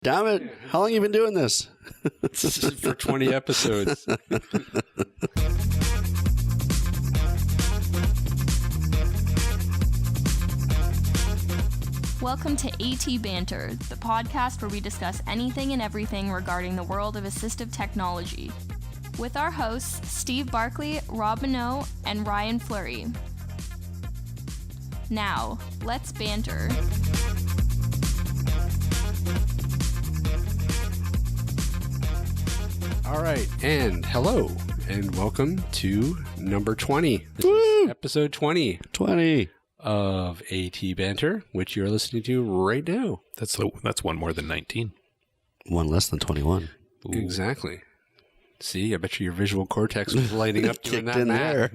Damn it. How long have you been doing this? For 20 episodes. Welcome to AT Banter, the podcast where we discuss anything and everything regarding the world of assistive technology. With our hosts, Steve Barkley, Rob Minot, and Ryan Fleury. Now, let's banter. All right, and hello, and welcome to number 20. This is episode 20 of AT Banter, which you're listening to right now. That's one more than 19. One less than 21. Ooh. Exactly. See, I bet you your visual cortex was lighting up doing that in there.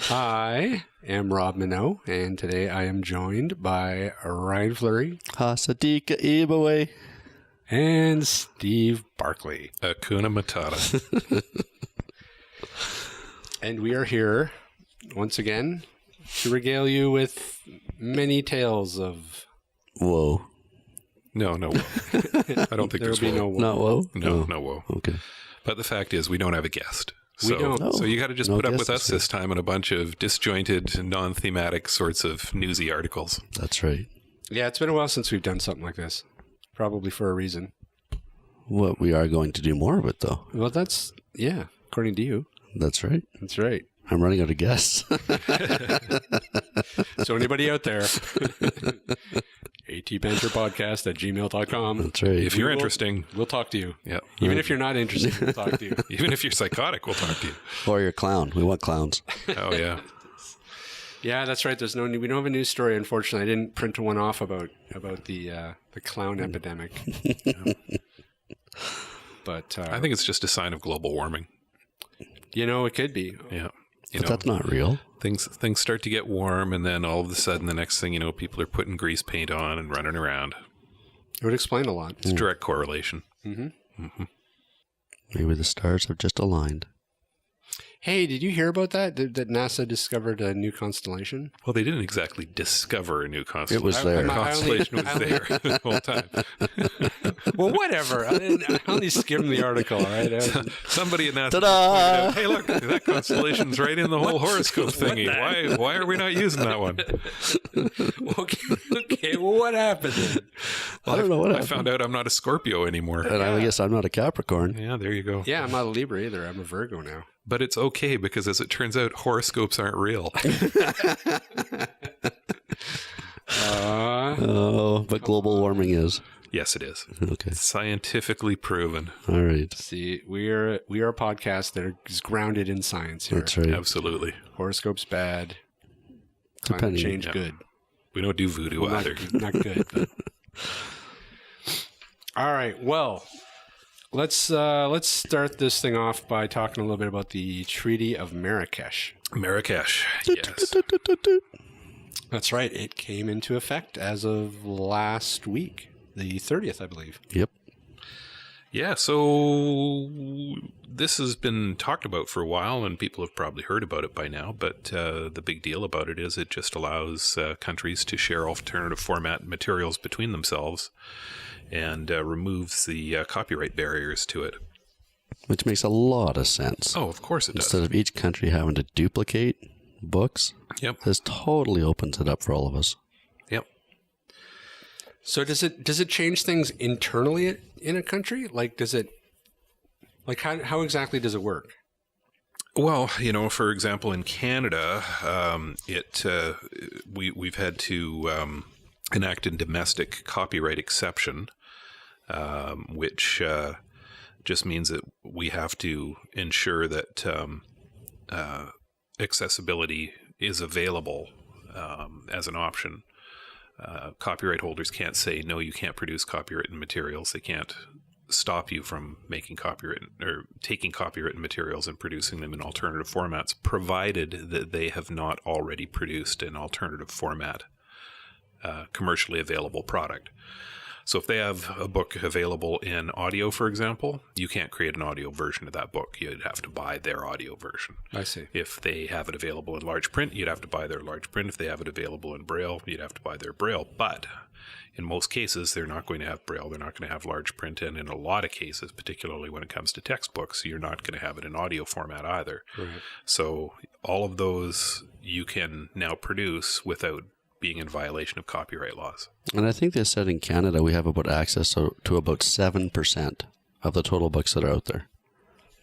I am Rob Minot, and today I am joined by Ryan Fleury. Hasadika Ibawe. And Steve Barkley. Hakuna Matata. And we are here once again to regale you with many tales of... Whoa. No. I don't think there's be no whoa. whoa. Not whoa? No whoa. Okay. But the fact is, we don't have a guest. We don't. So you got to just No put up guests with us this week. this time and a bunch of disjointed, non-thematic sorts of newsy articles. That's right. Yeah, it's been a while since we've done something like this. Probably for a reason. What we are going to do more of it, though. Well, that's... Yeah, according to you. That's right. That's right. I'm running out of guests. So anybody out there, atbanterpodcast@gmail.com. That's right. If you're interesting, We'll talk to you. yeah. Even if you're not interested, we'll talk to you. Even if you're psychotic, we'll talk to you. Or you're a clown. We want clowns. Oh, yeah. Yeah, that's right. There's we don't have a news story, unfortunately. I didn't print one off about the clown epidemic. But I think it's just a sign of global warming. it could be. Yeah. But that's not real. Things start to get warm, and then all of a sudden, the next thing you know, people are putting grease paint on and running around. It would explain a lot. It's a direct correlation. Mm-hmm. Maybe the stars have just aligned. Hey, did you hear about that? That NASA discovered a new constellation? Well, they didn't exactly discover a new constellation. It was there. The constellation was there the whole time. Well, whatever. I only skimmed the article, all right? Somebody in NASA Ta-da! pointed out, hey, look, that constellation's right in the whole horoscope thingy. Why are we not using that one? Okay, well, what happened then? I don't know what I happened. found out I'm not a Scorpio anymore. And I guess I'm not a Capricorn. Yeah, there you go. Yeah, I'm not a Libra either. I'm a Virgo now. But it's okay because, as it turns out, horoscopes aren't real. Oh, but global warming is. Yes, it is. Okay. Scientifically proven. All right. See, we are a podcast that is grounded in science here. That's right. Absolutely. Horoscope's bad. Climate Depending. change Yeah. good. We don't do voodoo Well, either. not good. But. All right. Well, let's start this thing off by talking a little bit about the Treaty of Marrakesh. Marrakesh. Yes. That's right. It came into effect as of last week, the 30th, I believe. Yep. Yeah, so this has been talked about for a while, and people have probably heard about it by now, but the big deal about it is it just allows countries to share alternative format materials between themselves and removes the copyright barriers to it. Which makes a lot of sense. Oh, of course it does. Instead of each country having to duplicate books, Yep. this totally opens it up for all of us. Yep. So does it change things internally in a country? How exactly does it work? Well, for example, in Canada, we've had to enact a domestic copyright exception, which just means that we have to ensure that accessibility is available as an option. Copyright holders can't say, no, you can't produce copyrighted materials. They can't stop you from making copyright or taking copyrighted materials and producing them in alternative formats, provided that they have not already produced an alternative format, commercially available product. So if they have a book available in audio, for example, you can't create an audio version of that book. You'd have to buy their audio version. I see. If they have it available in large print, you'd have to buy their large print. If they have it available in Braille, you'd have to buy their Braille. But in most cases, they're not going to have Braille. They're not going to have large print. And in a lot of cases, particularly when it comes to textbooks, you're not going to have it in audio format either. Right. So all of those you can now produce without being in violation of copyright laws. And I think they said in Canada we have about access to about 7% of the total books that are out there.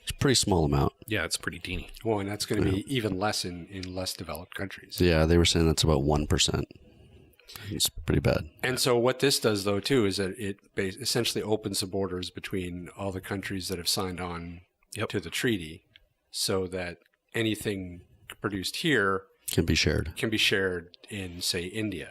It's a pretty small amount. Yeah, it's pretty teeny. Well, and that's going to be even less in less developed countries. Yeah, they were saying that's about 1%. It's pretty bad. And so what this does, though, too, is that it essentially opens the borders between all the countries that have signed on to the treaty, so that anything produced here can be shared in, say, India.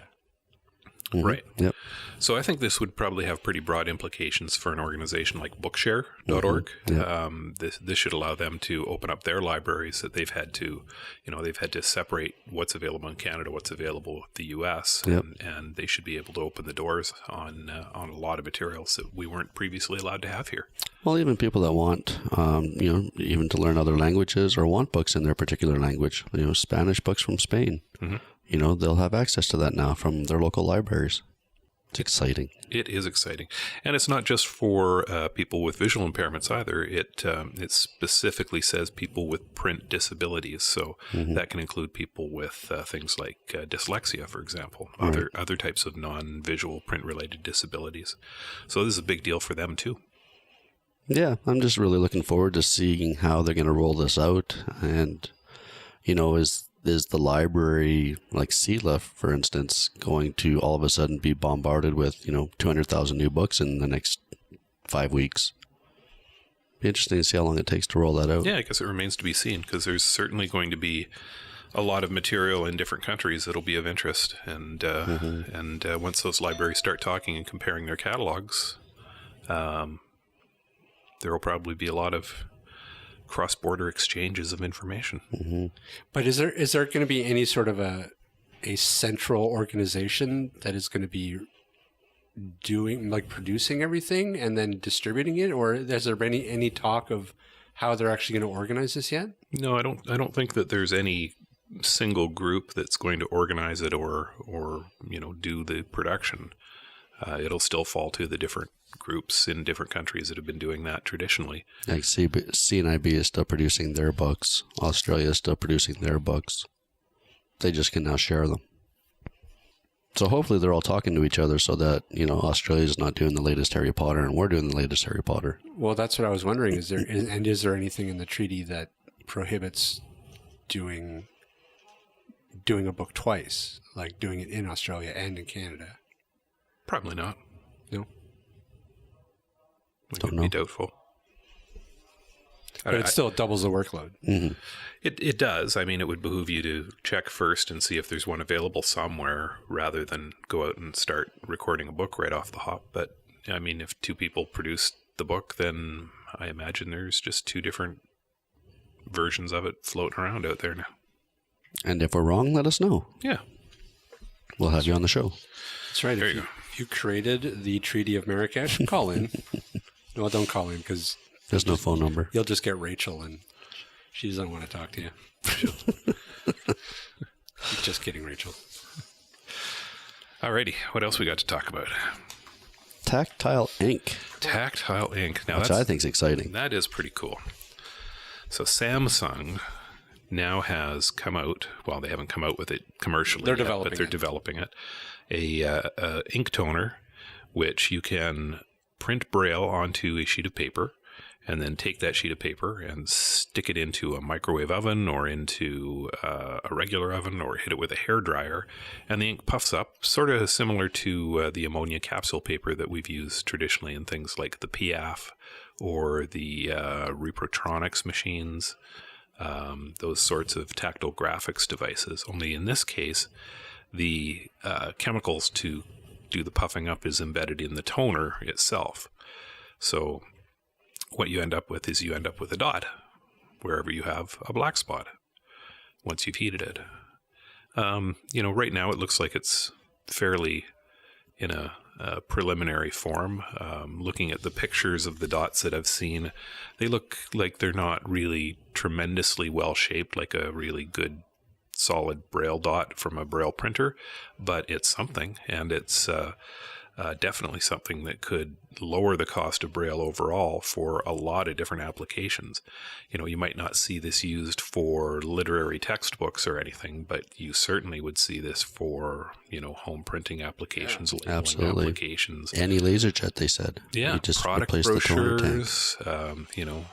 Mm-hmm. Right. Yep. So I think this would probably have pretty broad implications for an organization like Bookshare.org. Mm-hmm. Yep. This should allow them to open up their libraries that they've had to separate what's available in Canada, what's available with the U.S. Yep. And they should be able to open the doors on a lot of materials that we weren't previously allowed to have here. Well, even people that want, even to learn other languages or want books in their particular language, Spanish books from Spain. Mm-hmm. They'll have access to that now from their local libraries. It's exciting. It is exciting. And it's not just for people with visual impairments either. It specifically says people with print disabilities. So that can include people with things like dyslexia, for example, other types of non-visual print-related disabilities. So this is a big deal for them too. Yeah, I'm just really looking forward to seeing how they're going to roll this out. And, is the library, like CELA, for instance, going to all of a sudden be bombarded with, 200,000 new books in the next 5 weeks? Be interesting to see how long it takes to roll that out. Yeah, I guess it remains to be seen, because there's certainly going to be a lot of material in different countries that'll be of interest. And once those libraries start talking and comparing their catalogs, there will probably be a lot of cross-border exchanges of information. Mm-hmm. But is there going to be any sort of a central organization that is going to be producing everything and then distributing it, or has there been any talk of how they're actually going to organize this yet? No, I don't think that there's any single group that's going to organize it or do the production. It'll still fall to the different groups in different countries that have been doing that traditionally. Like CNIB is still producing their books. Australia is still producing their books. They just can now share them. So hopefully they're all talking to each other so that, Australia's not doing the latest Harry Potter and we're doing the latest Harry Potter. Well, that's what I was wondering. Is there anything in the treaty that prohibits doing a book twice, like doing it in Australia and in Canada? Probably not. No. It would be doubtful. But it still doubles the workload. Mm-hmm. It does. I mean, it would behoove you to check first and see if there's one available somewhere rather than go out and start recording a book right off the hop. But, I mean, if two people produce the book, then I imagine there's just two different versions of it floating around out there now. And if we're wrong, let us know. Yeah. We'll have you on the show. That's right. There you go. If you created the Treaty of Marrakesh, call in. Well, don't call in because there's no phone number. You'll just get Rachel, and she doesn't want to talk to you. Just kidding, Rachel. Alrighty, what else we got to talk about? Tactile Inc. Tactile Inc. Now, which I think is exciting. That is pretty cool. So Samsung now has come out. Well, they haven't come out with it commercially yet, but they're developing it. A ink toner, which you can print Braille onto a sheet of paper, and then take that sheet of paper and stick it into a microwave oven or into a regular oven or hit it with a hairdryer, and the ink puffs up, sort of similar to the ammonia capsule paper that we've used traditionally in things like the PIAF or the Reprotronics machines, those sorts of tactile graphics devices. Only in this case, the chemicals to do the puffing up is embedded in the toner itself. So what you end up with is a dot wherever you have a black spot once you've heated it. Right now it looks like it's fairly in a preliminary form. Looking at the pictures of the dots that I've seen, they look like they're not really tremendously well shaped, like a really good solid Braille dot from a Braille printer, but it's something, and it's definitely something that could lower the cost of Braille overall for a lot of different applications. You know, you might not see this used for literary textbooks or anything, but you certainly would see this for, you know, home printing applications, labeling absolutely. applications. Any LaserJet, they said. Yeah, you just product replace the toner tank. brochures, you know,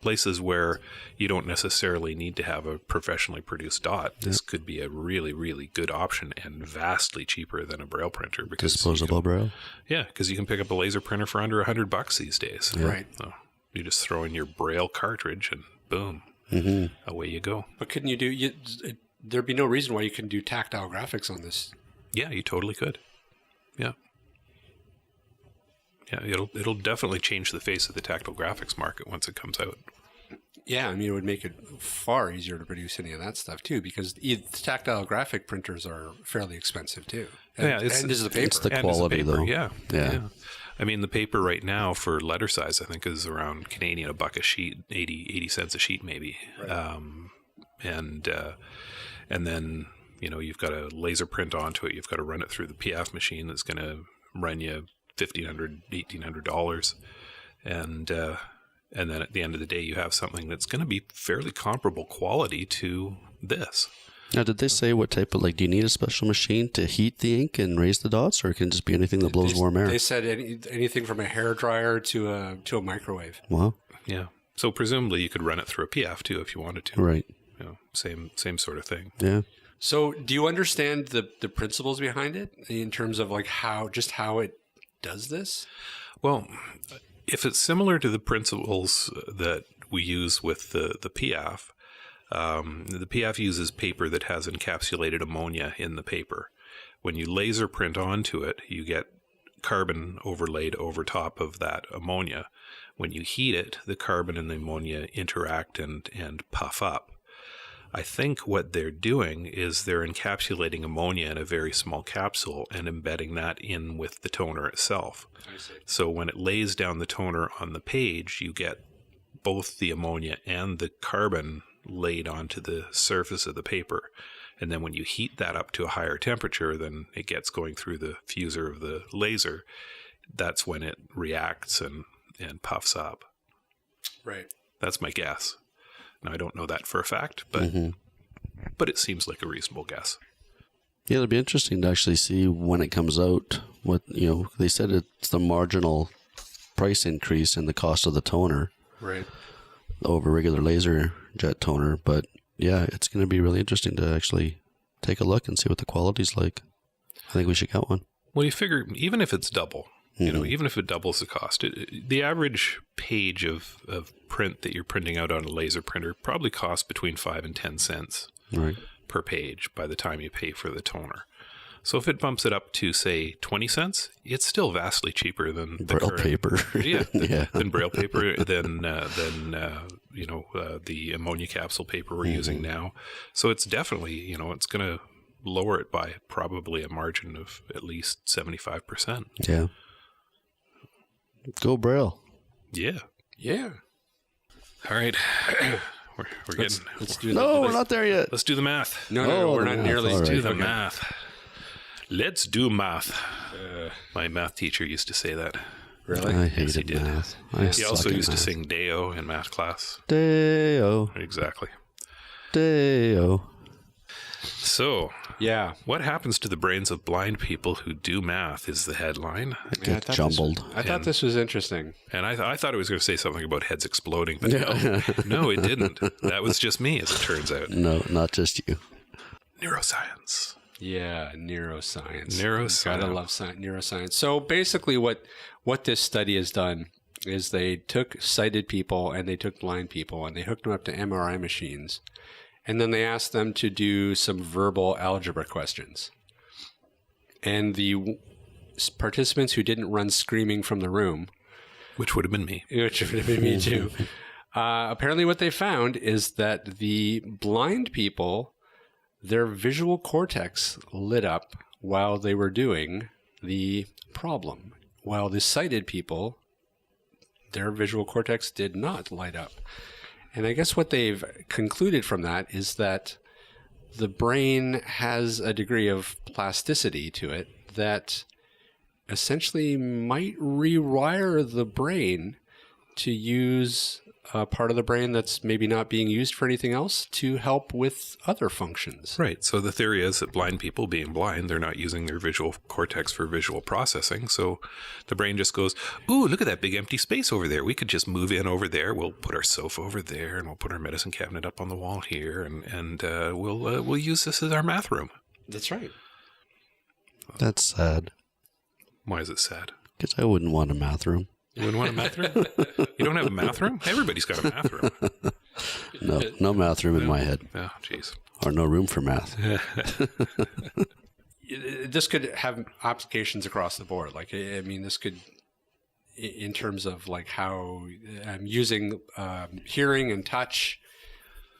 places where you don't necessarily need to have a professionally produced dot. This could be a really, really good option and vastly cheaper than a Braille printer. Because disposable Braille? Yeah, because you can pick up a laser printer for under $100 these days. Yeah. Right. So you just throw in your Braille cartridge and boom, away you go. But couldn't you do, there'd be no reason why you couldn't do tactile graphics on this. Yeah, you totally could. Yeah. Yeah, it'll definitely change the face of the tactile graphics market once it comes out. Yeah, I mean, it would make it far easier to produce any of that stuff, too, because tactile graphic printers are fairly expensive, too. And, Yeah, and is the paper. It's the And quality, as a paper, though. Yeah. I mean, the paper right now for letter size, I think, is around Canadian a buck a sheet, 80 cents a sheet, maybe. Right. And then, you know, you've got to laser print onto it. You've got to run it through the PF machine that's going to run you $1,500, $1,800. And then at the end of the day, you have something that's going to be fairly comparable quality to this. Now, did they say what type of, like, do you need a special machine to heat the ink and raise the dots, or it can just be anything that blows warm air? They said anything from a hairdryer to a microwave. Wow. Yeah. So presumably you could run it through a PF too if you wanted to. Right. You know, same sort of thing. Yeah. So do you understand the principles behind it in terms of like how it does this? Well, if it's similar to the principles that we use with the PF, the PF uses paper that has encapsulated ammonia in the paper. When you laser print onto it, you get carbon overlaid over top of that ammonia. When you heat it, the carbon and the ammonia interact and puff up. I think what they're doing is they're encapsulating ammonia in a very small capsule and embedding that in with the toner itself. I see. So when it lays down the toner on the page, you get both the ammonia and the carbon laid onto the surface of the paper. And then when you heat that up to a higher temperature than it gets going through the fuser of the laser, that's when it reacts and puffs up. Right. That's my guess. Now, I don't know that for a fact, but it seems like a reasonable guess. Yeah, it'll be interesting to actually see when it comes out. What, you know, they said it's the marginal price increase in the cost of the toner Right. over regular laser jet toner, but yeah, it's going to be really interesting to actually take a look and see what the quality's like. I think we should get one. Well, you figure even if it's double, you know, even if it doubles the cost, the average page of print that you're printing out on a laser printer probably costs between 5 and 10 cents Right. per page by the time you pay for the toner. So if it bumps it up to, say, 20 cents, it's still vastly cheaper than the Braille current, paper. than Braille paper, than the ammonia capsule paper we're using now. So it's definitely, you know, it's going to lower it by probably a margin of at least 75%. Yeah. Go Braille. Yeah. Yeah. All right. We're getting. Let's do No, we're not there yet. Let's do the math. No, we're the not math. nearly. All Let's right. do the math. Let's do math. My math teacher used to say that. Really? I Yes, he hated did. math. He also used to sing Deo in math class. Deo, Exactly. Deo. So, Yeah. what happens to the brains of blind people who do math is the headline. Yeah, I Get thought jumbled. I thought this was interesting. And I thought it was going to say something about heads exploding, but no, it didn't. That was just me, as it turns out. No, not just you. Neuroscience. Yeah, neuroscience. Neuroscience. Gotta love neuroscience. So basically what this study has done is they took sighted people and they took blind people and they hooked them up to MRI machines. And then they asked them to do some verbal algebra questions. And the participants who didn't run screaming from the room, Which would have been me. which would have been me too, apparently what they found is that the blind people, their visual cortex lit up while they were doing the problem, while the sighted people, their visual cortex did not light up. And I guess what they've concluded from that is that the brain has a degree of plasticity to it that essentially might rewire the brain to use a part of the brain that's maybe not being used for anything else to help with other functions. Right. So the theory is that blind people, being blind, they're not using their visual cortex for visual processing. So the brain just goes, ooh, look at that big empty space over there. We could just move in over there. We'll put our sofa over there, and we'll put our medicine cabinet up on the wall here, and we'll use this as our math room. That's right. That's sad. Why is it sad? Because I wouldn't want a math room. You wouldn't want a math room? You don't have a math room? Everybody's got a math room. No math room in my head. Oh, jeez. Or no room for math. This could have applications across the board. Like, I mean, this could, in terms of like how I'm using hearing and touch,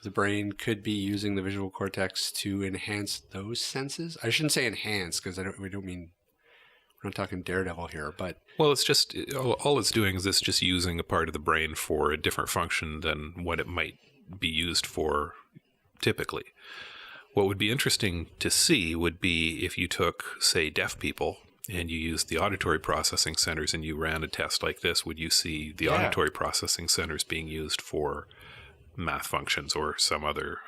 the brain could be using the visual cortex to enhance those senses. I shouldn't say enhance, because we don't mean, we're not talking Daredevil here, but... Well, it's just, all it's doing is it's just using a part of the brain for a different function than what it might be used for typically. What would be interesting to see would be if you took, say, deaf people and you used the auditory processing centers and you ran a test like this, would you see the auditory processing centers being used for math functions or some other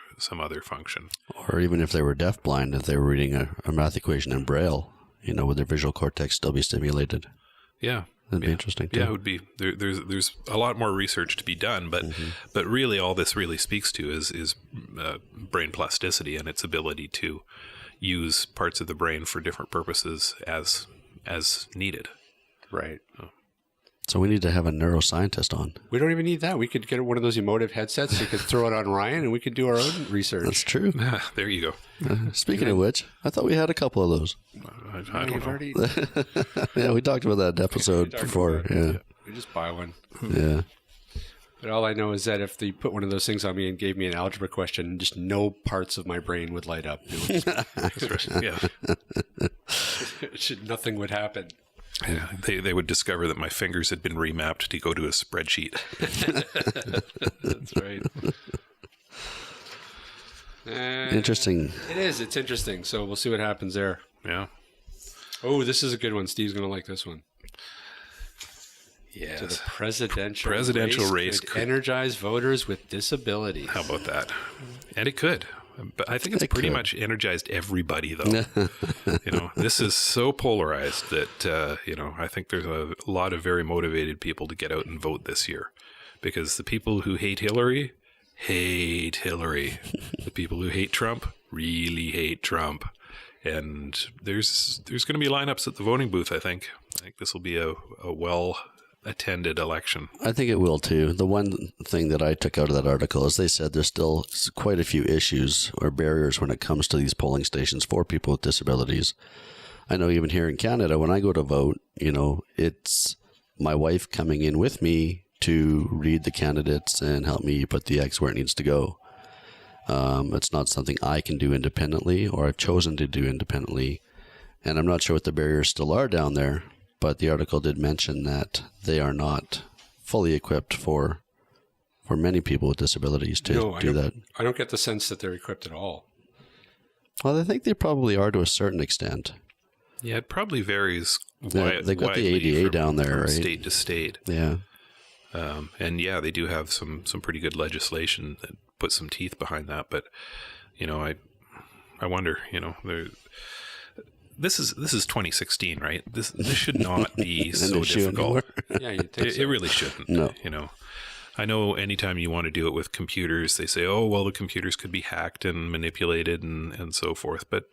function? Or even if they were deafblind, if they were reading a math equation in Braille, would their visual cortex still be stimulated? Yeah. That'd be interesting too. Yeah, it would be. There's a lot more research to be done, but really all this really speaks to is brain plasticity and its ability to use parts of the brain for different purposes as needed. Right. So we need to have a neuroscientist on. We don't even need that. We could get one of those emotive headsets. You could throw it on Ryan, and we could do our own research. That's true. There you go. Speaking of which, I thought we had a couple of those. I don't know. Already... Yeah, we talked about that episode before. Yeah. We just buy one. Yeah. But all I know is that if they put one of those things on me and gave me an algebra question, just no parts of my brain would light up. Yeah. Nothing would happen. Yeah, they would discover that my fingers had been remapped to go to a spreadsheet. That's right. Interesting. It is. It's interesting. So we'll see what happens there. Yeah. Oh, this is a good one. Steve's going to like this one. Yes. So the presidential race could energize voters with disabilities. How about that? And it could. But I think it's pretty much energized everybody, though. This is so polarized that, I think there's a lot of very motivated people to get out and vote this year. Because the people who hate Hillary, hate Hillary. The people who hate Trump really hate Trump. And there's going to be lineups at the voting booth, I think. I think this will be a well-attended election. I think it will, too. The one thing that I took out of that article is they said there's still quite a few issues or barriers when it comes to these polling stations for people with disabilities. I know even here in Canada, when I go to vote, it's my wife coming in with me to read the candidates and help me put the X where it needs to go. It's not something I can do independently or I've chosen to do independently. And I'm not sure what the barriers still are down there, but the article did mention that they are not fully equipped for many people with disabilities to do that. I don't get the sense that they're equipped at all. Well, I think they probably are to a certain extent. Yeah, it probably varies. They've got the ADA down there, right? State to state. Yeah. And yeah, they do have some pretty good legislation that puts some teeth behind that. But, I wonder, this is 2016, right? This should not be so difficult. Yeah, you'd think so. It really shouldn't. No. I know anytime you want to do it with computers, they say, oh, well, the computers could be hacked and manipulated and so forth. But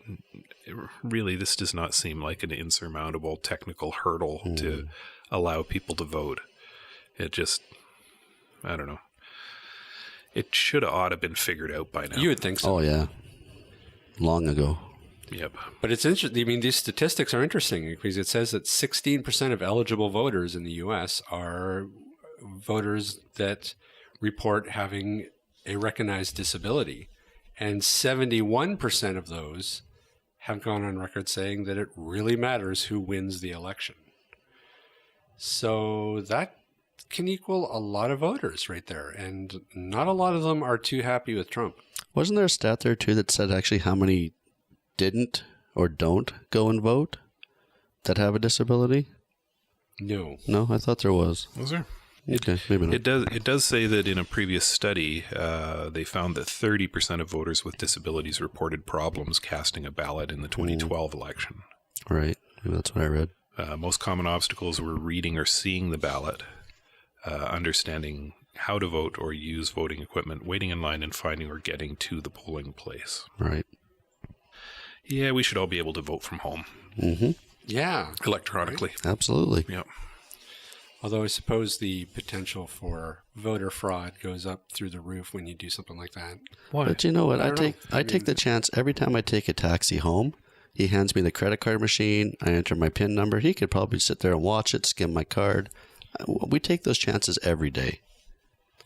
really, this does not seem like an insurmountable technical hurdle to allow people to vote. It just, I don't know. It ought to have been figured out by now. You would think so. Oh, yeah. Long ago. Yep. But it's interesting. I mean, these statistics are interesting because it says that 16% of eligible voters in the U.S. are voters that report having a recognized disability. And 71% of those have gone on record saying that it really matters who wins the election. So that can equal a lot of voters right there. And not a lot of them are too happy with Trump. Wasn't there a stat there too that said actually how many didn't or don't go and vote that have a disability? No. No, I thought there was. Was there? Okay, maybe not. It does say that in a previous study, they found that 30% of voters with disabilities reported problems casting a ballot in the 2012 election. Right. Maybe that's what I read. Most common obstacles were reading or seeing the ballot, understanding how to vote or use voting equipment, waiting in line, and finding or getting to the polling place. Right. Yeah, we should all be able to vote from home. Mm-hmm. Yeah. Electronically. Absolutely. Yep. Although I suppose the potential for voter fraud goes up through the roof when you do something like that. Why? But you know what? I I don't take know. I take mean- the chance every time I take a taxi home. He hands me the credit card machine. I enter my PIN number. He could probably sit there and watch it, skim my card. We take those chances every day.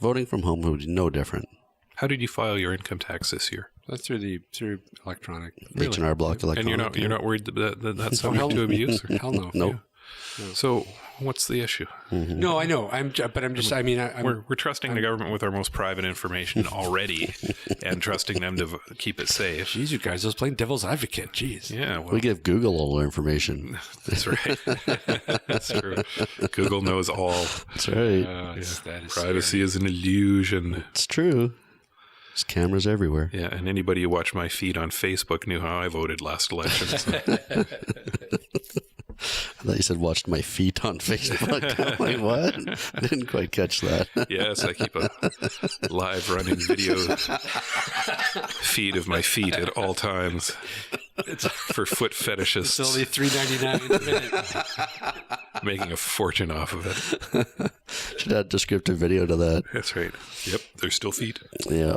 Voting from home would be no different. How did you file your income tax this year? That's through electronic. H&R Block electronic. And you're not worried that that's subject to abuse? Or? Hell no. Nope. So what's the issue? No, I know. I'm just. I mean, We're trusting the government with our most private information already, and trusting them to keep it safe. Jeez, you guys, I was playing devil's advocate. Jeez. Yeah, well, We give Google all our information. that's right. That's true. Google knows all. That's right. That is Privacy is an illusion. It's true. There's cameras everywhere. Yeah, and anybody who watched my feed on Facebook knew how I voted last election. So. I thought you said watched my feet on Facebook. I'm like, what? I didn't quite catch that. Yes, I keep a live running video feed of my feet at all times for foot fetishists. It's only $3.99 a minute. Making a fortune off of it. Should add descriptive video to that. That's right. Yep, they're still feet. Yeah.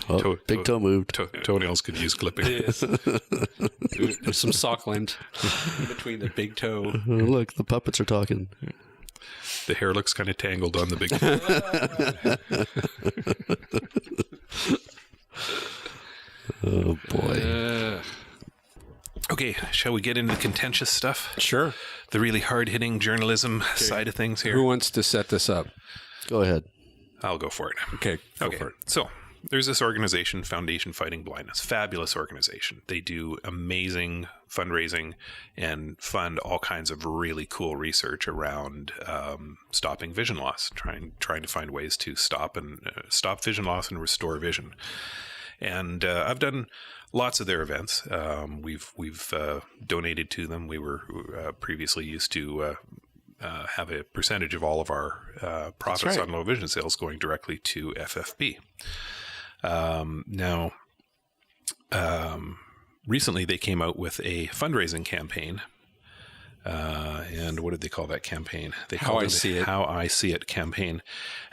Oh, big toe moved. Toenails could use clipping. Yes. There's some sock lint between the big toe. Oh, look, the puppets are talking. The hair looks kind of tangled on the big. Oh, boy. Okay, shall we get into the contentious stuff? Sure. The really hard-hitting journalism side of things here? Who wants to set this up? Go ahead. I'll go for it. Okay, go Okay, for it. so there's this organization, Foundation Fighting Blindness. Fabulous organization. They do amazing fundraising and fund all kinds of really cool research around stopping vision loss, trying to find ways to stop vision loss and restore vision. And I've done lots of their events. We've donated to them. We were previously used to have a percentage of all of our profits on low vision sales going directly to FFB. Now, recently they came out with a fundraising campaign. And what did they call that campaign? They called it How I See It campaign.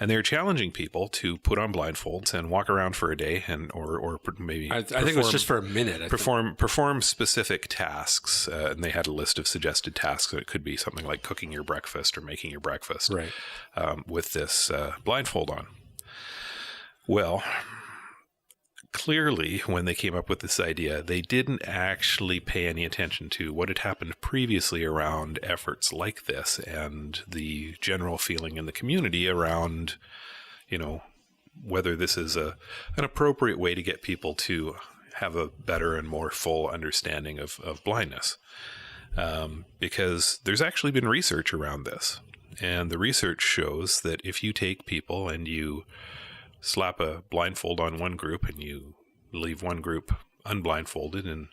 And they're challenging people to put on blindfolds and walk around for a day or maybe I think it was just for a minute. perform specific tasks. And they had a list of suggested tasks. It could be something like cooking your breakfast or making your breakfast with this blindfold on. Well, clearly, when they came up with this idea, they didn't actually pay any attention to what had happened previously around efforts like this and the general feeling in the community around, whether this is an appropriate way to get people to have a better and more full understanding of blindness. Because there's actually been research around this. And the research shows that if you take people and you slap a blindfold on one group and you leave one group unblindfolded and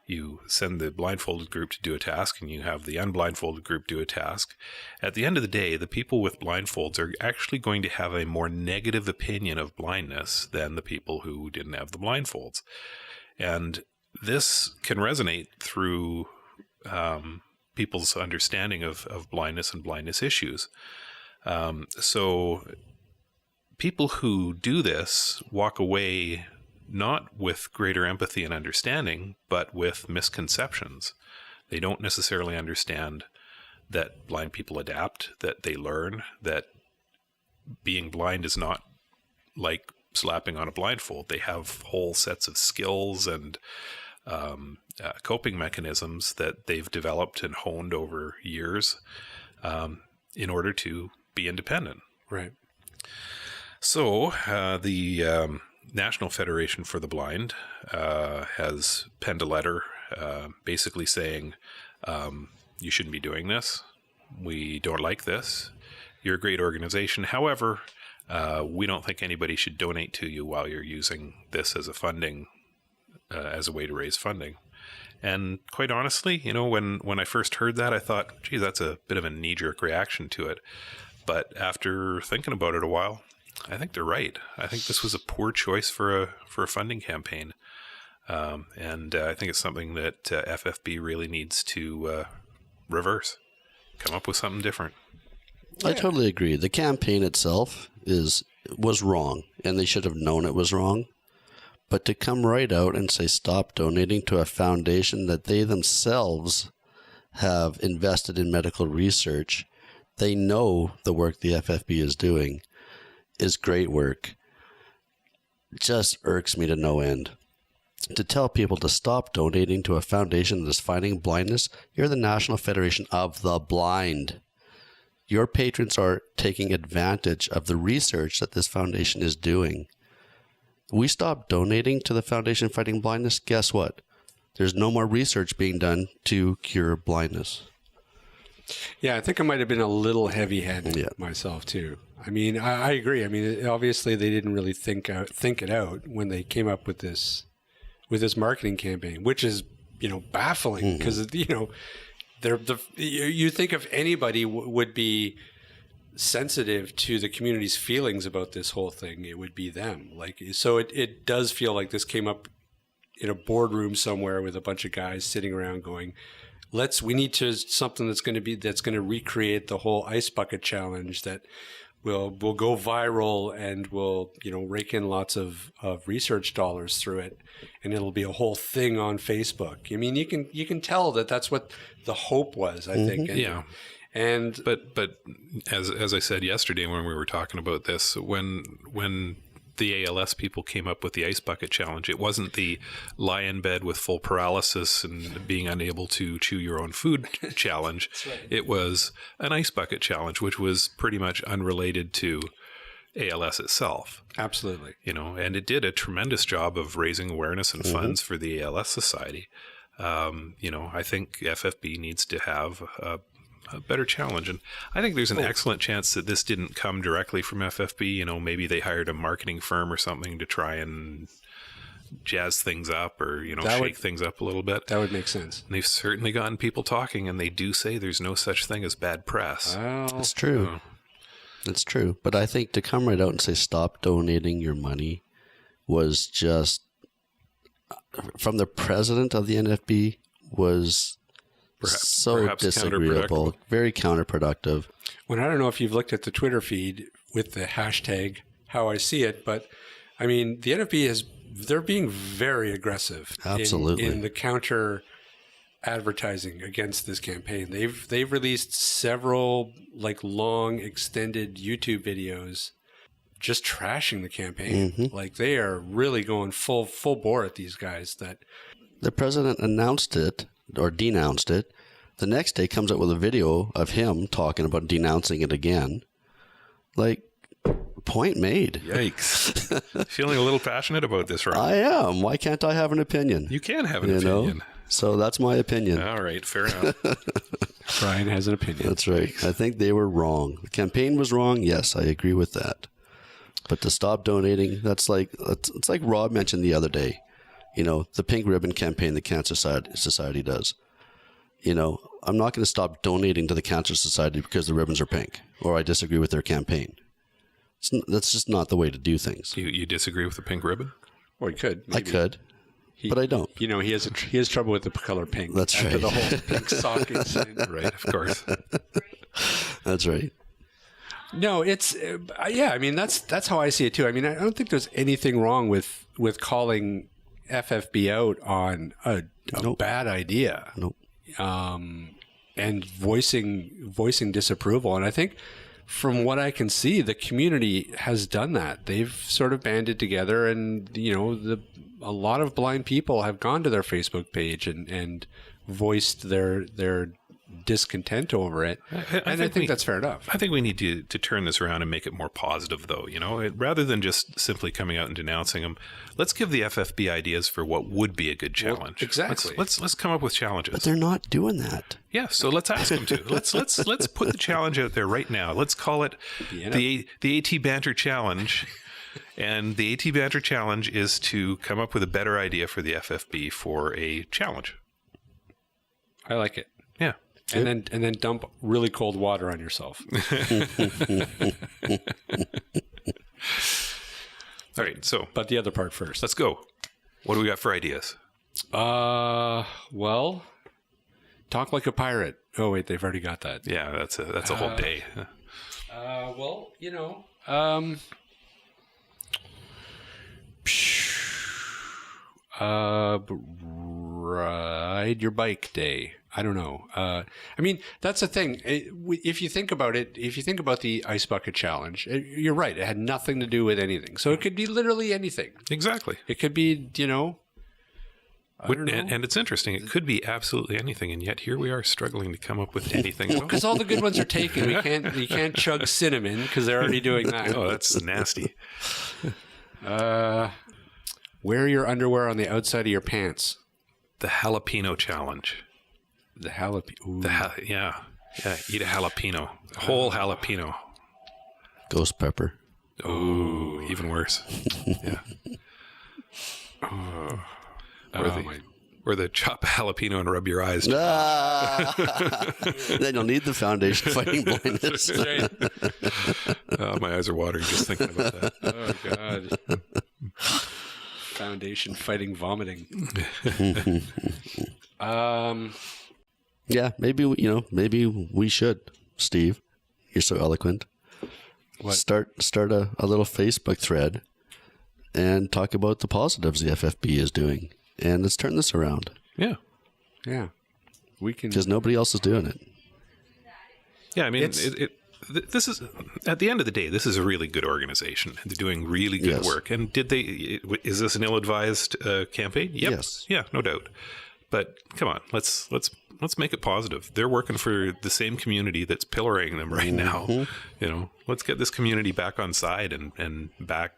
you send the blindfolded group to do a task and you have the unblindfolded group do a task, at the end of the day, the people with blindfolds are actually going to have a more negative opinion of blindness than the people who didn't have the blindfolds. And this can resonate through people's understanding of blindness and blindness issues. So people who do this walk away not with greater empathy and understanding, but with misconceptions. They don't necessarily understand that blind people adapt, that they learn, that being blind is not like slapping on a blindfold. They have whole sets of skills and coping mechanisms that they've developed and honed over years in order to be independent. Right. So the National Federation for the Blind has penned a letter basically saying, you shouldn't be doing this. We don't like this. You're a great organization. However, we don't think anybody should donate to you while you're using this as a funding, as a way to raise funding. And quite honestly, when I first heard that, I thought, gee, that's a bit of a knee-jerk reaction to it. But after thinking about it a while, I think they're right. I think this was a poor choice for a funding campaign. And I think it's something that FFB really needs to reverse, come up with something different. I totally agree. The campaign itself was wrong, and they should have known it was wrong. But to come right out and say stop donating to a foundation that they themselves have invested in medical research, they know the work the FFB is doing is great work, just irks me to no end. To tell people to stop donating to a foundation that is fighting blindness, you're the National Federation of the Blind. Your patrons are taking advantage of the research that this foundation is doing. We stop donating to the Foundation Fighting Blindness, guess what? There's no more research being done to cure blindness. Yeah, I think I might have been a little heavy-handed myself too. I mean, I agree. I mean, obviously they didn't really think it out when they came up with this marketing campaign, which is baffling because you think if anybody would be sensitive to the community's feelings about this whole thing, it would be them. So it does feel like this came up in a boardroom somewhere with a bunch of guys sitting around going, we need something that's going to recreate the whole ice bucket challenge that will go viral and will rake in lots of research dollars through it, and it'll be a whole thing on Facebook. I mean, you can tell that that's what the hope was, I think. And but as I said yesterday when we were talking about this, when the ALS people came up with the ice bucket challenge, it wasn't the lie in bed with full paralysis and being unable to chew your own food challenge. Right. It was an ice bucket challenge, which was pretty much unrelated to ALS itself. Absolutely. And it did a tremendous job of raising awareness and funds for the ALS Society. I think FFB needs to have a better challenge. And I think there's an excellent chance that this didn't come directly from FFB. Maybe they hired a marketing firm or something to try and jazz things up or, shake things up a little bit. That would make sense. And they've certainly gotten people talking, and they do say there's no such thing as bad press. Well, it's true. It's true. But I think to come right out and say stop donating your money was just, from the president of the NFB, was so disagreeable, very counterproductive. Well, I don't know if you've looked at the Twitter feed with the hashtag how I see it, but I mean, the NFB they're being very aggressive in the counter advertising against this campaign. They've released several long extended YouTube videos just trashing the campaign. Like they are really going full bore at these guys. That the president announced it or denounced it. The next day comes out with a video of him talking about denouncing it again. Point made. Yikes. Feeling a little passionate about this, right? I am. Why can't I have an opinion? You can have an opinion. So that's my opinion. All right, fair enough. Brian has an opinion. That's right. I think they were wrong. The campaign was wrong. Yes, I agree with that. But to stop donating, it's like Rob mentioned the other day. The pink ribbon campaign the Cancer Society does. I'm not going to stop donating to the Cancer Society because the ribbons are pink or I disagree with their campaign. That's just not the way to do things. You disagree with the pink ribbon? Or you could. Maybe. I could, but I don't. He has trouble with the color pink. That's after right. The whole pink sock incident. Right, of course. That's right. No, it's I mean, that's how I see it too. I mean, I don't think there's anything wrong with calling FFB out on a bad idea. Nope. And voicing disapproval. And I think from what I can see, the community has done that. They've sort of banded together, and a lot of blind people have gone to their Facebook page and voiced their discontent over it. I think that's fair enough. I think we need to turn this around and make it more positive, though. Rather than just simply coming out and denouncing them, let's give the FFB ideas for what would be a good challenge. Well, exactly. Let's come up with challenges. But they're not doing that. Yeah, so let's ask them to. Let's put the challenge out there right now. Let's call it the AT Banter Challenge. And the AT Banter Challenge is to come up with a better idea for the FFB for a challenge. I like it. Yeah. And then dump really cold water on yourself. All right, so But the other part first. let's go. What do we got for ideas? Well, talk like a pirate. Oh wait, they've already got that. Yeah, that's a whole day. Well, ride your bike day. I don't know. I mean, that's the thing. If you think about it, if you think about the Ice Bucket Challenge, you're right. It had nothing to do with anything. So it could be literally anything. Exactly. It could be, I don't know. And it's interesting. It could be absolutely anything, and yet here we are struggling to come up with anything. Because all the good ones are taken. You can't chug cinnamon because they're already doing that. Oh, that's nasty. Wear your underwear on the outside of your pants. The jalapeno challenge. The jalapeno. Yeah. Eat a jalapeno, a whole jalapeno. Ghost pepper. Oh, even worse. Yeah. Or the chop a jalapeno and rub your eyes. Then you'll need the foundation fighting blindness. Oh, my eyes are watering just thinking about that. Oh, God. Foundation fighting vomiting. Yeah, maybe we should, Steve. You're so eloquent. What? Start a little Facebook thread and talk about the positives the FFB is doing, and let's turn this around. Yeah. We can, because nobody else is doing it. Yeah, I mean, this is, at the end of the day, this is a really good organization. They're doing really good work. And is this an ill-advised campaign? Yep. Yes. Yeah, no doubt. But come on, let's make it positive. They're working for the same community that's pillorying them right now. Let's get this community back on side and back,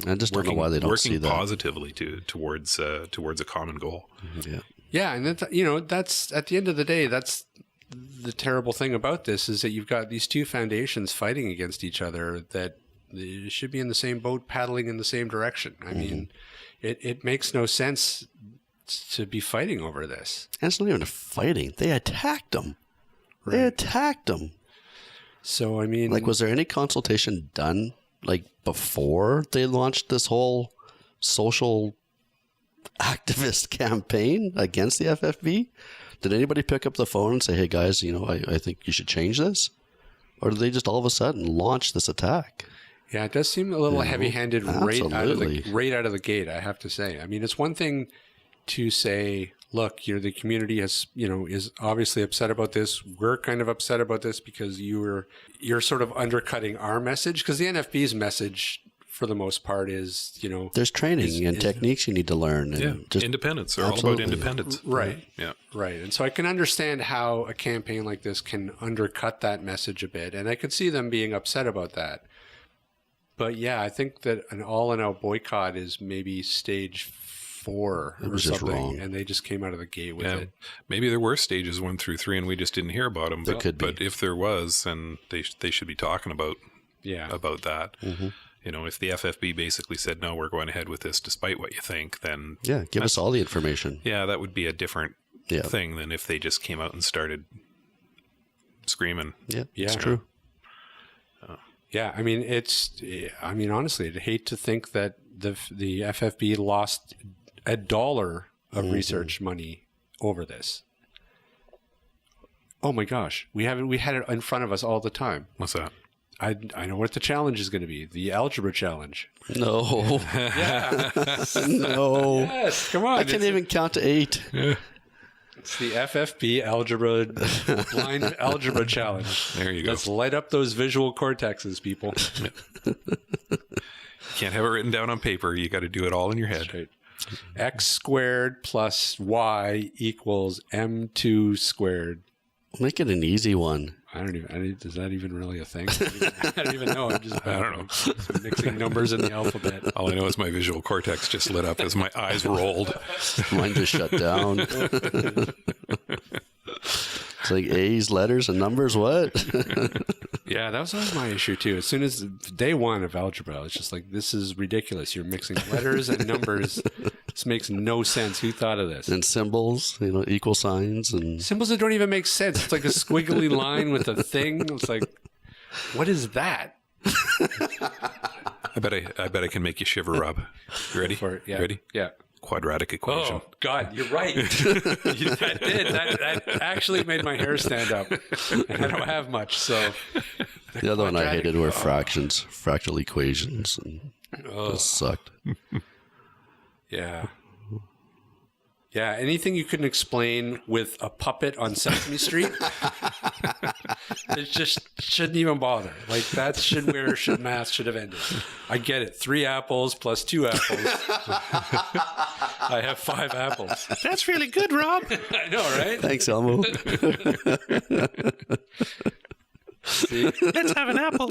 I just don't know why they don't see that. Working positively towards a common goal. Yeah, and that's at the end of the day, that's the terrible thing about this is that you've got these two foundations fighting against each other that they should be in the same boat, paddling in the same direction. I mean, it makes no sense to be fighting over this. And it's not even fighting. They attacked them. Right. They attacked them. So, I mean... was there any consultation done, before they launched this whole social activist campaign against the FFB? Did anybody pick up the phone and say, hey, guys, I think you should change this? Or did they just all of a sudden launch this attack? Yeah, it does seem a little heavy-handed right out of the gate, I have to say. I mean, it's one thing to say, look, the community is obviously upset about this. We're kind of upset about this because you're sort of undercutting our message, because the NFB's message, for the most part, is there's training and techniques you need to learn. And just independence. They're all about independence. Right. Yeah. Right. And so I can understand how a campaign like this can undercut that message a bit, and I could see them being upset about that. But yeah, I think that an all-in-out boycott is maybe stage 4 or something, wrong. And they just came out of the gate with it. Maybe there were stages 1 through 3, and we just didn't hear about them. There could be. But if there was, then they should be talking about that. Mm-hmm. If the FFB basically said, no, we're going ahead with this despite what you think, then... Yeah, give us all the information. Yeah, that would be a different thing than if they just came out and started screaming. Yeah, it's true. Yeah, I mean, honestly, I'd hate to think that the FFB lost $1 of research money over this. Oh my gosh, we had it in front of us all the time. What's that? I know what the challenge is going to be. The algebra challenge. No. Yeah. No. Yes, come on. I can't even count to 8. It's the FFP algebra blind algebra challenge. There you go. Let's light up those visual cortexes, people. Can't have it written down on paper. You got to do it all in your head. Right. X squared plus Y equals M2 squared. Make it an easy one. Is that even really a thing? I don't even know. I don't know. I'm mixing numbers in the alphabet. All I know is my visual cortex just lit up as my eyes rolled. Mine just shut down. It's like A's, letters, and numbers. What? Yeah, that was always my issue too. As soon as day one of algebra, it's just like, this is ridiculous. You're mixing letters and numbers. This makes no sense. Who thought of this? And symbols, equal signs, and Symbols that don't even make sense. It's like a squiggly line with a thing. It's like, what is that? I bet I can make you shiver, Rob. You ready? Yeah. Ready? Yeah. Quadratic equation. Oh, God, you're right. That did. That actually made my hair stand up. And I don't have much, so. the other one I hated were fractions, fractal equations, and it sucked. Yeah. Yeah, anything you couldn't explain with a puppet on Sesame Street, it just shouldn't even bother. Like, that should where math should have ended. I get it. 3 apples plus 2 apples. I have 5 apples. That's really good, Rob. I know, right? Thanks, Elmo. See? Let's have an apple.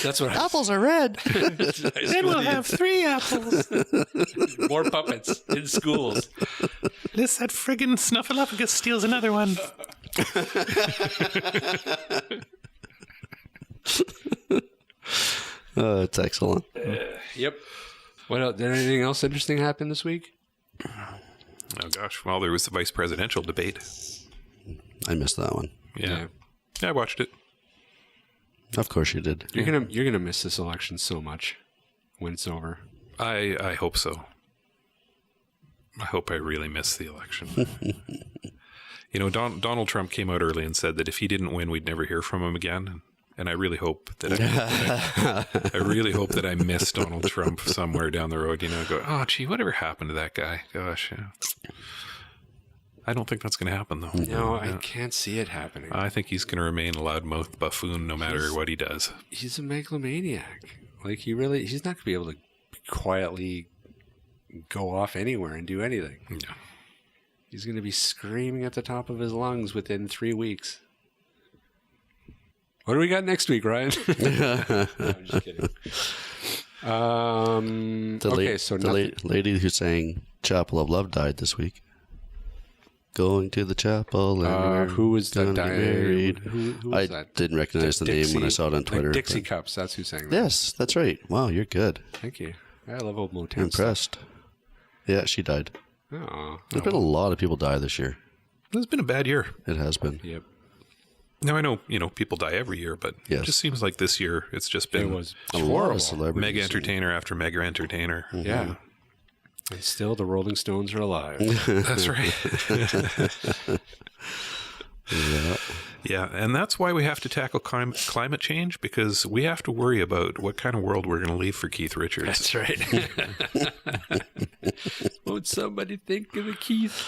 That's what Apples are red. Then we'll have 3 apples. More puppets in schools. Unless that friggin' Snuffleupagus steals another one. It's excellent. Yep. What else? Did anything else interesting happen this week? Oh, gosh. Well, there was the vice presidential debate. I missed that one. Yeah. I watched it. Of course you did. You're gonna miss this election so much when it's over. I hope so. I hope I really miss the election. Donald Trump came out early and said that if he didn't win, we'd never hear from him again. And I really hope that I really hope that I miss Donald Trump somewhere down the road. Go, oh gee, whatever happened to that guy? Gosh, yeah. I don't think that's going to happen, though. No, I can't see it happening. I think he's going to remain a loudmouth buffoon no matter what he does. He's a megalomaniac. Like, he's not going to be able to quietly go off anywhere and do anything. Yeah. He's going to be screaming at the top of his lungs within 3 weeks. What do we got next week, Ryan? No, I'm just kidding. The lady who sang Chapel of Love died this week. Going to the chapel. And who was that married? Who was that? I didn't recognize the name when I saw it on Twitter. Dixie Cups, that's who sang that. Yes, that's right. Wow, you're good. Thank you. I love old Motown. Impressed. Yeah, she died. Oh, There's been a lot of people die this year. It's been a bad year. It has been. Yep. Now, I know, people die every year, but Yes. it just seems like this year it's just been It was A lot horrible. of celebrities. mega entertainer after mega entertainer. Yeah. And still, the Rolling Stones are alive. That's right. Yeah. Yeah, and that's why we have to tackle climate change, because we have to worry about what kind of world we're going to leave for Keith Richards. That's right. Won't somebody think of the Keith?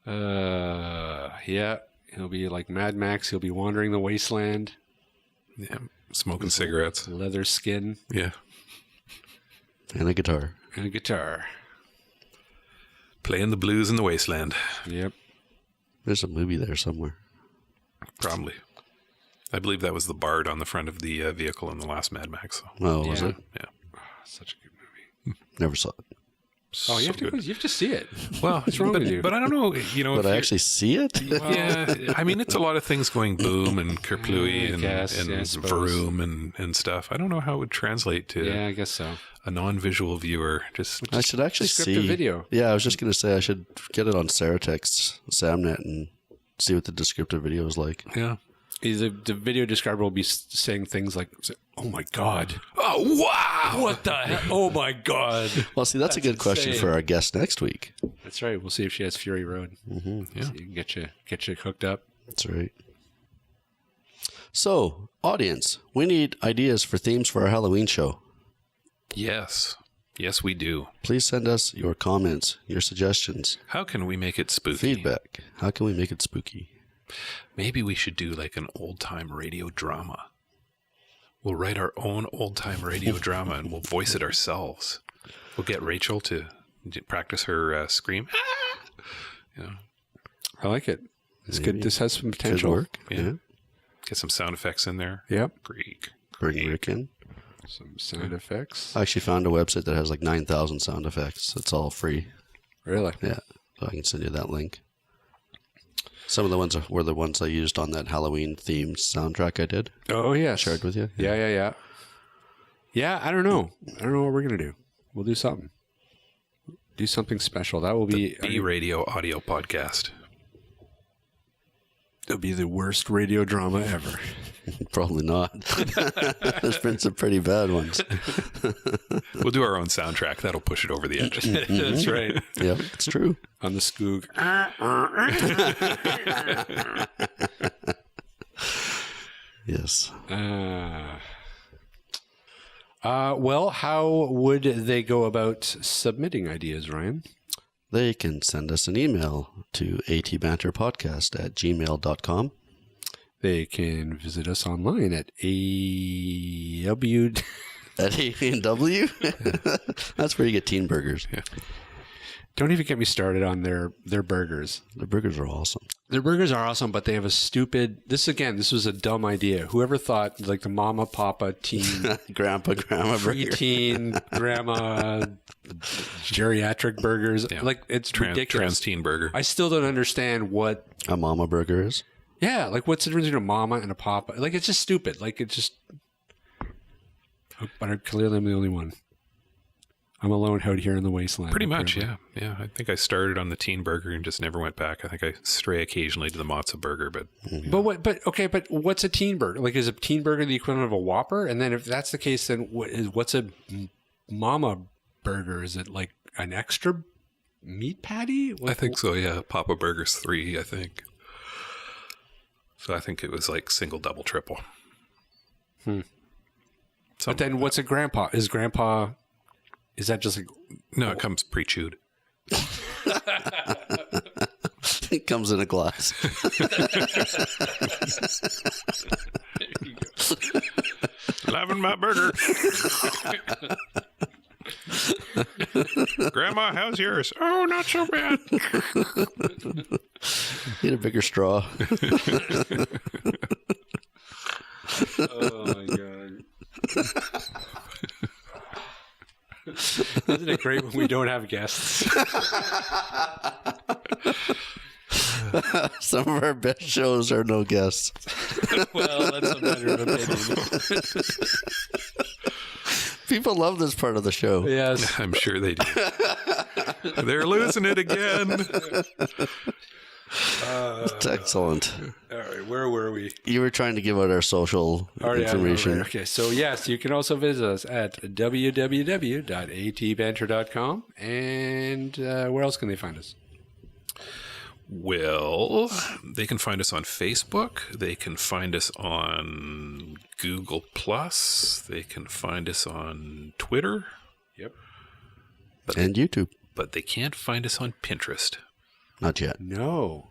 Yeah. He'll be like Mad Max. He'll be wandering the wasteland. Yeah, smoking cigarettes. Leather skin Yeah, And a guitar. and a guitar. playing the blues in the wasteland. Yep. There's a movie there somewhere. Probably. I believe that was the bard on the front of the vehicle in the last Mad Max. So, Oh, was Yeah. it? yeah. Such a good movie. Never saw it. Oh, you So have to good. you have to see it. Well, What's wrong but, with you? but I don't know, But if I you're- actually see it? yeah, I mean, it's a lot of things going boom and kerplooey I and, guess, and yeah, I suppose. vroom and stuff. I don't know how it would translate to Yeah, I guess so. a non-visual viewer. Just I should actually Descriptive see video. Yeah, I was just gonna say I should get it on Saratex's Samnet and see what the descriptive video is like. yeah. The video describer will be saying things like, "Oh my god, Oh wow! what the hell? Oh my god." Well, see, that's a good question insane. for our guest next week. That's right. We'll see if she has Fury Road. Mm-hmm. Yeah. So you can get you hooked up. That's right. So, audience, we need ideas for themes for our Halloween show. Yes. Yes, we do. Please send us your comments, your suggestions, How can we make it spooky? feedback. How can we make it spooky? Maybe we should do like an old-time radio drama. We'll write our own old-time radio drama and we'll voice it ourselves. We'll get Rachel to practice her scream. You know, I like it. It's Maybe. good. This has some Could potential. work. yeah. Get some sound effects in there. Yep. Greek. Bring Rick in. Some sound effects. I actually found a website that has like 9,000 sound effects. It's all free. Really? Yeah. So I can send you that link. Some of the ones were the ones I used on that Halloween themed soundtrack I did. Oh, yeah. Shared with you. Yeah. Yeah, I don't know. I don't know what we're going to do. We'll do something. Do something special. That will be... B-Radio audio podcast. It'll be the worst radio drama ever. Probably not. There's been some pretty bad ones. We'll do our own soundtrack. That'll push it over the edge. That's right. Yep, it's true. On the Skoog. Yes. Well, how would they go about submitting ideas, Ryan? They can send us an email to atbanterpodcast@gmail.com. They can visit us online at AW. At A&W? That's where you get teen burgers. Yeah. Don't even get me started on their burgers. The burgers are awesome. Their burgers are awesome, but they have a stupid... This was a dumb idea. Whoever thought, like, the mama, papa, teen... Grandma burger. preteen, grandma, geriatric burgers. Yeah. Like, it's ridiculous. Trans-teen burger. I still don't understand what... A mama burger is? Yeah, like, what's the difference between a mama and a papa? Like, it's just stupid. Like, it's just... But clearly I'm the only one. I'm alone out here in the wasteland. Pretty much, apparently. yeah. I think I started on the teen burger and just never went back. I think I stray occasionally to the matzo burger, but But what's a teen burger? Like, is a teen burger the equivalent of a Whopper? And then if that's the case, then what's a mama burger? Is it like an extra meat patty? I think so, yeah. Papa Burger's 3, I think. So I think it was like single, double, triple. But then what's a grandpa? Is that just like... No, it comes pre-chewed. It comes in a glass. Loving my burger. Grandma, how's yours? Oh, not so bad. Need a bigger straw. Oh, my God. Isn't it great when we don't have guests? Some of our best shows are no guests. Well, that's a matter of opinion. People love this part of the show. Yes. I'm sure they do. They're losing it again. It's excellent. All right, where were we? You were trying to give out our social information. Right. Okay, so yes, you can also visit us at www.atbanter.com. And where else can they find us? Well, they can find us on Facebook. They can find us on Google+. They can find us on Twitter. Yep. And YouTube. But they can't find us on Pinterest. Not yet. No.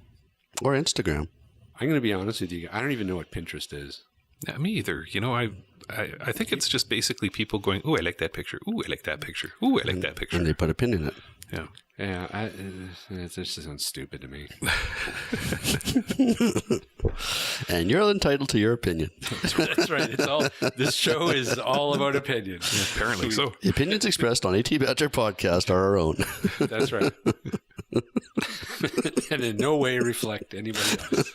Or Instagram. I'm going to be honest with you. I don't even know what Pinterest is. Not me either. You know, I think it's just basically people going, ooh, I like that picture. Ooh, I like that picture. Ooh, I like that picture. And they put a pin in it. Yeah. Yeah, it just sounds stupid to me. And you're entitled to your opinion. That's right. This show is all about opinion. Apparently so. The opinions expressed on AT Banter Podcast are our own. That's right. And in no way reflect anybody else.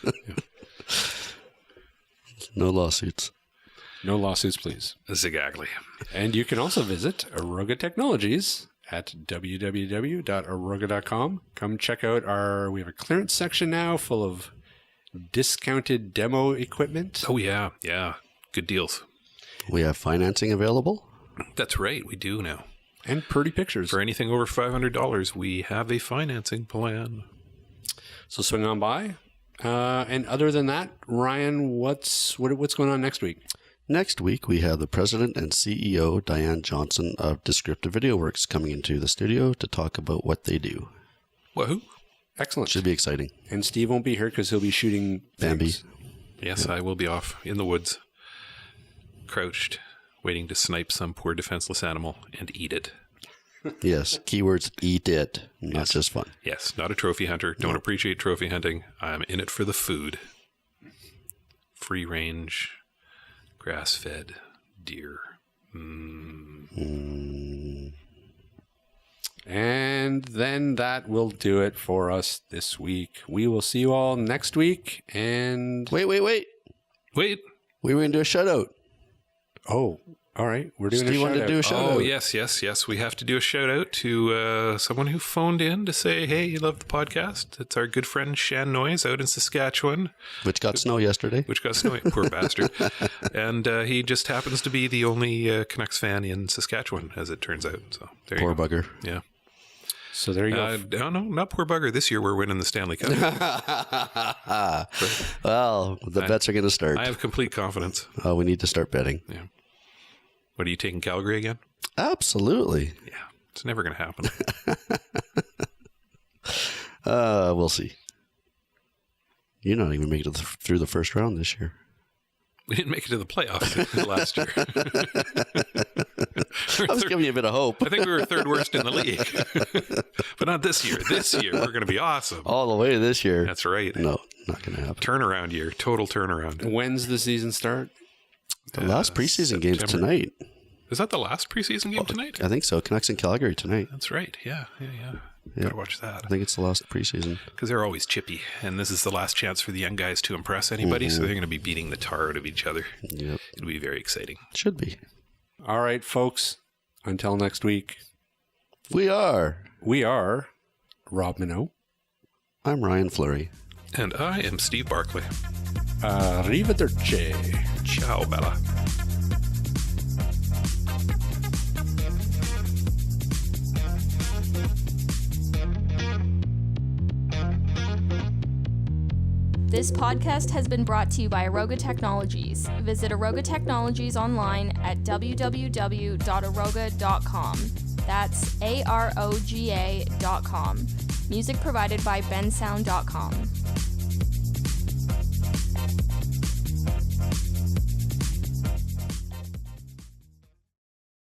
No lawsuits. No lawsuits, please. Exactly. And you can also visit Aroga Technologies at www.aroga.com. Come check out we have a clearance section now full of discounted demo equipment. Oh, yeah. Yeah. Good deals. We have financing available. That's right. We do now. And pretty pictures. For anything over $500, we have a financing plan. So swing on by. And other than that, Ryan, what's going on next week? Next week, we have the President and CEO, Diane Johnson of Descriptive Video Works, coming into the studio to talk about what they do. Woohoo! Excellent. Should be exciting. And Steve won't be here because he'll be shooting Bambi. things. Yes, I will be off in the woods, crouched, waiting to snipe some poor defenseless animal and eat it. Yes, keywords, eat it, not just fun. Yes, not a trophy hunter. Don't appreciate trophy hunting. I'm in it for the food. Free range, grass-fed deer. And then that will do it for us this week. We will see you all next week. And Wait. Wait, We were going to do a shout-out. oh, all right, we're doing Steve a wanted to do a shout-out. shout-out. oh, yes. We have to do a shout out to someone who phoned in to say, hey, you love the podcast. It's our good friend Shan Noyes out in Saskatchewan, Which got snow yesterday. which got snowy. Poor bastard. And he just happens to be the only Canucks fan in Saskatchewan, as it turns out. So there Poor you go. bugger. Yeah. So there you go. No, not poor bugger. This year we're winning the Stanley Cup. Well, the bets are going to start. I have complete confidence. We need to start betting. Yeah. What, are you taking Calgary again? Absolutely. Yeah. It's never going to happen. We'll see. You're not even making it through the first round this year. We didn't make it to the playoffs last year. I was giving you a bit of hope. I think we were third worst in the league. But not this year. This year, we're going to be awesome. All the way this year. That's right. No, not going to happen. Turnaround year. Total turnaround. When's the season start? The last preseason game's September. tonight. Is that the last preseason game tonight? I think so. Canucks in Calgary tonight. That's right. Yeah. Gotta watch that. I think it's the last preseason. Because they're always chippy. And this is the last chance for the young guys to impress anybody. So they're going to be beating the tar out of each other. Yep. It'll be very exciting. Should be. All right, folks. Until next week, We are. we are Rob Minot. I'm Ryan Fleury. And I am Steve Barclay. Arrivederci. Ciao, Bella. This podcast has been brought to you by Aroga Technologies. Visit Aroga Technologies online at www.aroga.com. That's AROGA.com. Music provided by bensound.com.